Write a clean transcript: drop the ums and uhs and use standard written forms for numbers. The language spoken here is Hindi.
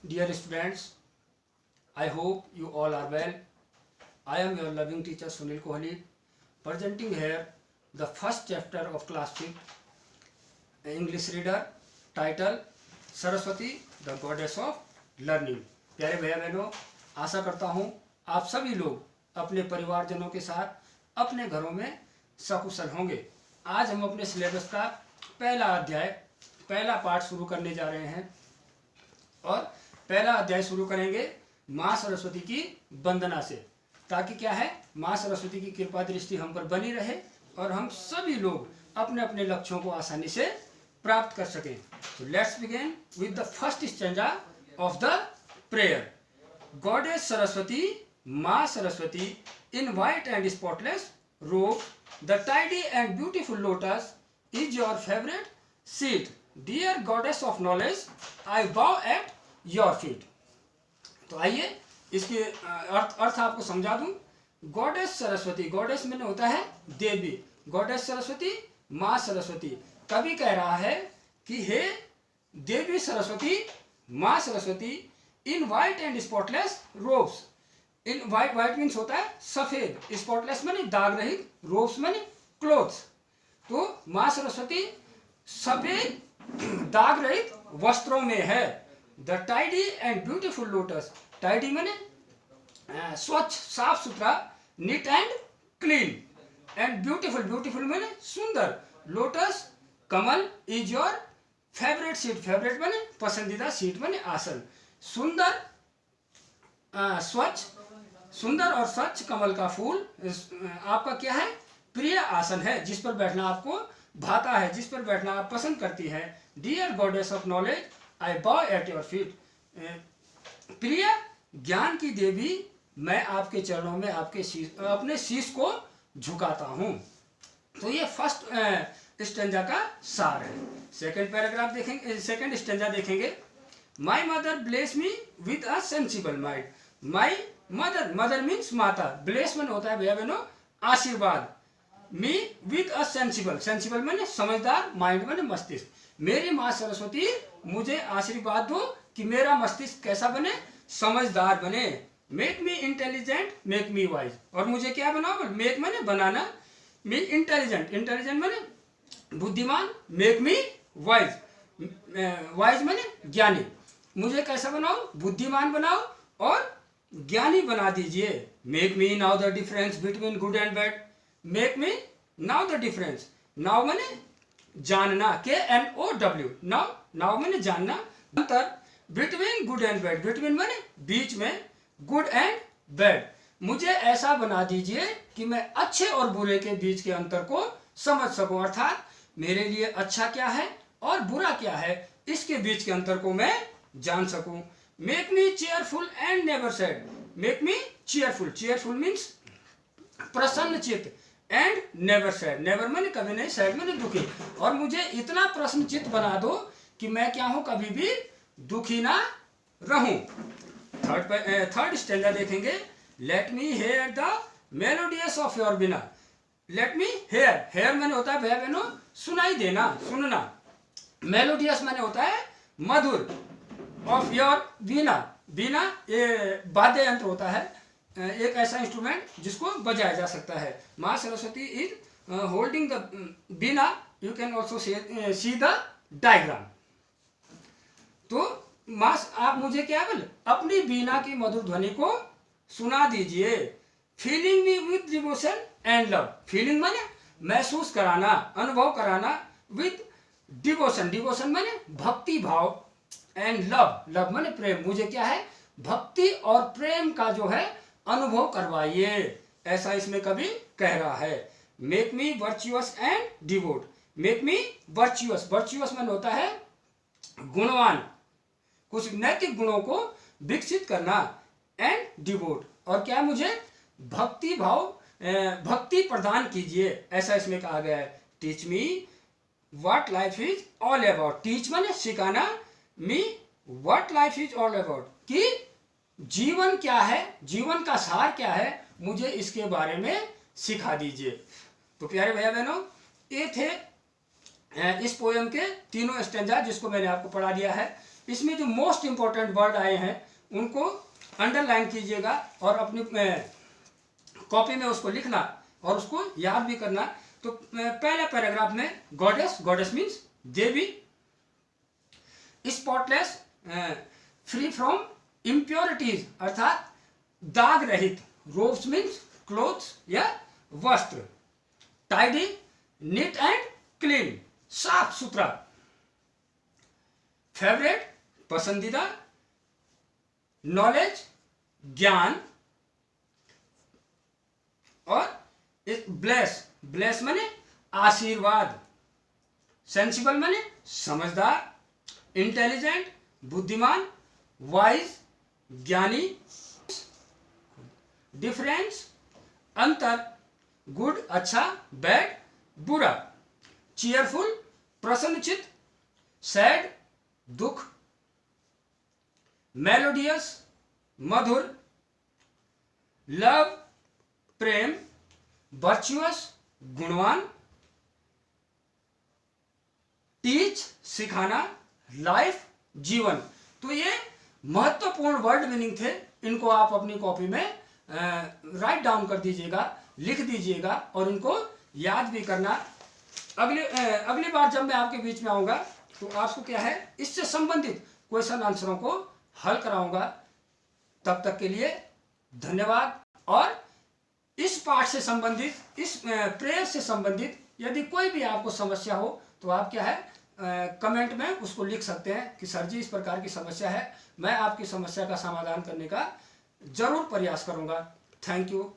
Dear students, I hope you all are well. I am your loving teacher Sunil Kohli, presenting here the first chapter of class 5th English reader, title Saraswati the goddess of learning. प्यारे भैया बहनों, आशा करता हूँ आप सभी लोग अपने परिवारजनों के साथ अपने घरों में सकुशल होंगे। आज हम अपने सिलेबस का पहला पाठ शुरू करने जा रहे हैं और पहला अध्याय शुरू करेंगे माँ सरस्वती की वंदना से, ताकि क्या है, माँ सरस्वती की कृपा दृष्टि हम पर बनी रहे और हम सभी लोग अपने अपने लक्ष्यों को आसानी से प्राप्त कर सकें। तो let's begin with the first stanza of the prayer. Goddess Saraswati, माँ Saraswati, in white and spotless robe, the tidy and beautiful lotus is your favourite seat. Dear goddess of knowledge, I bow at your feet. तो आइए इसके अर्थ आपको समझा दूं। गॉडेस सरस्वती, गॉडेस में होता है देवी, गॉडेस सरस्वती, माँ सरस्वती। कवि कह रहा है कि हे देवी सरस्वती, माँ Saraswati, in white and spotless ropes. In white means होता है सफेद, स्पॉटलेस माने दाग रहित, रोब्स माने क्लोथ्स। तो माँ सरस्वती सफेद दाग रहित वस्त्रों में है। The tidy and beautiful lotus, tidy माने स्वच्छ साफ सुथरा, neat and clean, and beautiful, beautiful माने सुंदर, lotus Kamal is your favourite seat, favourite माने पसंदीदा, सीट माने आसन। सुंदर स्वच्छ, सुंदर और स्वच्छ कमल का फूल आपका क्या है, प्रिय आसन है, जिस पर बैठना आपको भाता है, जिस पर बैठना आप पसंद करती है। Dear goddess of knowledge, I bow at your feet. प्रिय ज्ञान की देवी, मैं आपके चरणों में अपने शीश को झुकाता हूँ। तो ये फर्स्ट स्टेंजा का सार है। सेकंड पैराग्राफ देखेंगे, सेकंड स्टेंजा देखेंगे। My mother bless me with a sensible mind. My mother, mother means माता, ब्लेस मन होता है भैया बहनों आशीर्वाद। Me with a sensible, sensible माने समझदार, माइंड माने मस्तिष्क। मेरी माँ सरस्वती मुझे आशीर्वाद दो कि मेरा मस्तिष्क कैसा बने, समझदार बने। Make me intelligent, make me wise. और मुझे क्या बनाओ, मेक माने बनाना, मी इंटेलिजेंट, इंटेलिजेंट माने बुद्धिमान, मेक मी वाइज, वाइज माने ज्ञानी। मुझे कैसा बनाओ, बुद्धिमान बनाओ और ज्ञानी बना दीजिए। Make me now the difference between good and bad. Make me now the difference, now माने जानना, KNOW, नाउ, नाउ माने जानना, अंतर, between good and bad, between माने बीच में, गुड एंड बैड। मुझे ऐसा बना दीजिए कि मैं अच्छे और बुरे के बीच के अंतर को समझ सकूं, अर्थात मेरे लिए अच्छा क्या है और बुरा क्या है, इसके बीच के अंतर को मैं जान सकूं। Make me cheerful and never sad. Make me cheerful, cheerful means प्रसन्न चित्त, एंड नेवर सैड, नेवर माने कभी नहीं, सैड माने दुखी। और मुझे इतना प्रसन्न चित्त बना दो कि मैं क्या हूं, कभी भी दुखी ना रहूं। थर्ड स्टैंजा देखेंगे। Let me hear the melodious of your veena. Let me hear, hear माने होता है भैया बहनों सुनाई देना, सुनना। मेलोडियस माने होता है मधुर, ऑफ योर वीणा। वीणा ये वाद्य यंत्र होता है, एक ऐसा इंस्ट्रूमेंट जिसको बजाया जा सकता है। माँ Saraswati is holding the Veena, you can also see the diagram. तो माँ, आप मुझे क्या बोले, अपनी वीणा की मधुर ध्वनि को सुना दीजिए। Feeling me with devotion and love. Feeling माने महसूस कराना, अनुभव कराना, विद डिवोशन, डिवोशन माने भक्ति भाव, एंड लव, लव माने प्रेम। मुझे क्या है, भक्ति और प्रेम का जो है अनुभव करवाइए, ऐसा इसमें कभी कह रहा है। Make me virtuous and devote. Make me virtuous, virtuous मन होता है गुणवान, कुछ नैतिक गुणों को विकसित करना, एंड डिवोट, और क्या मुझे भक्ति भाव, भक्ति प्रदान कीजिए, ऐसा इसमें कहा गया है। Teach me what life is all about. Teach माने सिखाना, me what life is all about, कि जीवन क्या है, जीवन का सार क्या है, मुझे इसके बारे में सिखा दीजिए। तो प्यारे भैया बहनों, ये थे इस पोयम के तीनों स्टेंजा जिसको मैंने आपको पढ़ा दिया है। इसमें जो मोस्ट इंपॉर्टेंट वर्ड आए हैं उनको अंडरलाइन कीजिएगा और अपनी कॉपी में उसको लिखना और उसको याद भी करना। तो पहले पैराग्राफ में goddess, goddess means Devi, spotless, free from impurities अर्थात दाग रहित, रोब्स मीन्स क्लोथ्स या वस्त्र, टाइडी, नीट एंड क्लीन, साफ सुथरा, फेवरेट, पसंदीदा, नॉलेज, ज्ञान, और ब्लेस, ब्लेस माने आशीर्वाद, सेंसिबल माने समझदार, इंटेलिजेंट बुद्धिमान, वाइज ज्ञानी, डिफरेंस अंतर, गुड अच्छा, बैड बुरा, चीयरफुल प्रसन्नचित, सैड दुख, मेलोडियस मधुर, लव प्रेम, वर्चुअस गुणवान, टीच सिखाना, लाइफ जीवन। तो ये महत्वपूर्ण वर्ड मीनिंग थे, इनको आप अपनी कॉपी में राइट डाउन कर दीजिएगा, लिख दीजिएगा और इनको याद भी करना। अगली बार जब मैं आपके बीच में आऊँगा तो आपको क्या है, इससे संबंधित क्वेश्चन आंसरों को हल कराऊंगा। तब तक के लिए धन्यवाद। और इस पाठ से संबंधित, इस प्रेयर से संबंधित यदि कोई भी आपको समस्या हो तो आप क्या है कमेंट में उसको लिख सकते हैं कि सर जी इस प्रकार की समस्या है, मैं आपकी समस्या का समाधान करने का जरूर प्रयास करूंगा। Thank you.